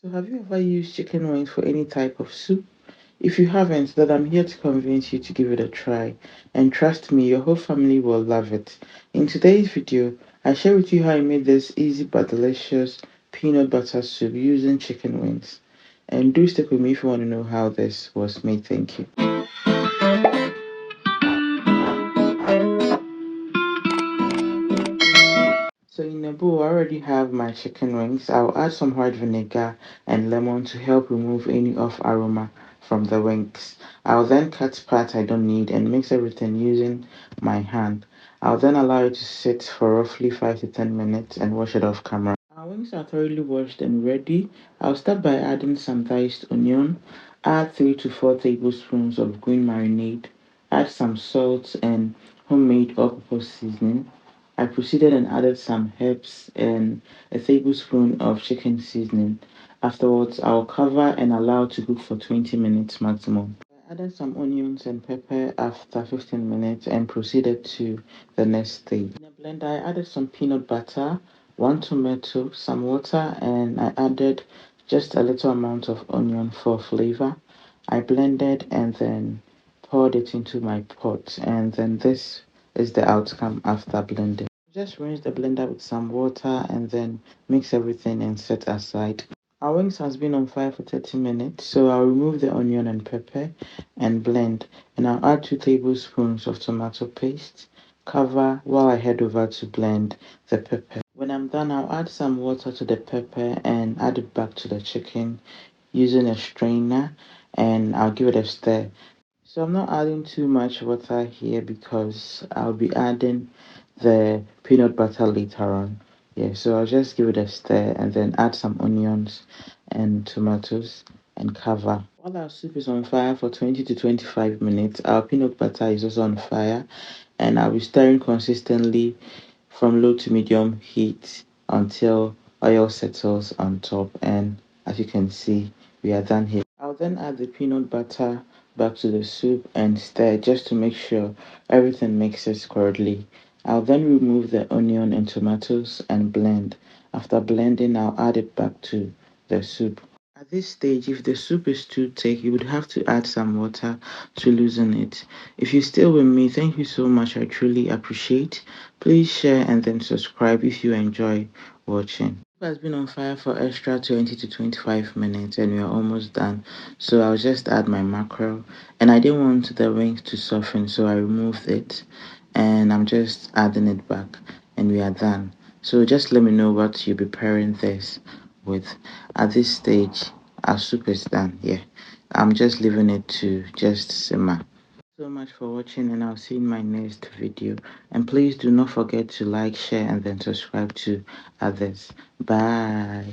So have you ever used chicken wings for any type of soup? If you haven't, then I'm here to convince you to give it a try. And trust me, your whole family will love it. In today's video, I share with you how I made this easy but delicious peanut butter soup using chicken wings. And do stick with me if you want to know how this was made. Thank you. So in a bowl, I already have my chicken wings. I'll add some white vinegar and lemon to help remove any off aroma from the wings. I'll then cut parts I don't need and mix everything using my hand. I'll then allow it to sit for roughly 5 to 10 minutes and wash it off camera. Our wings are thoroughly washed and ready. I'll start by adding some diced onion, add 3 to 4 tablespoons of green marinade, add some salt and homemade all-purpose seasoning. I proceeded and added some herbs and a tablespoon of chicken seasoning. Afterwards, I'll cover and allow to cook for 20 minutes maximum. I added some onions and pepper after 15 minutes and proceeded to the next stage. In a blender, I added some peanut butter, one tomato, some water, and I added just a little amount of onion for flavor. I blended and then poured it into my pot, and then this is the outcome after blending. Just rinse the blender with some water and then mix everything and set aside. Our wings has been on fire for 30 minutes, so I'll remove the onion and pepper and blend. And I'll add 2 tablespoons of tomato paste. Cover while I head over to blend the pepper. When I'm done, I'll add some water to the pepper and add it back to the chicken using a strainer, and I'll give it a stir. So I'm not adding too much water here because I'll be adding the peanut butter later on. Yeah, so I'll just give it a stir and then add some onions and tomatoes and cover. While our soup is on fire for 20 to 25 minutes, our peanut butter is also on fire, and I'll be stirring consistently from low to medium heat until oil settles on top. And as you can see, we are done here. I'll then add the peanut butter back to the soup and stir just to make sure everything mixes correctly. I'll then remove the onion and tomatoes and blend. After blending, I'll add it back to the soup. At this stage, if the soup is too thick, you would have to add some water to loosen it. If you're still with me, thank you so much. I truly appreciate. Please share and then subscribe if you enjoy watching. It has been on fire for extra 20 to 25 minutes and we are almost done. So I'll just add my mackerel, and I didn't want the wings to soften, so I removed it and I'm just adding it back and we are done. So just let me know what you'll be pairing this with. At this stage, our soup is done. Yeah, I'm just leaving it to just simmer. So much for watching, and I'll see you in my next video. And please do not forget to like, share and then subscribe to others. Bye.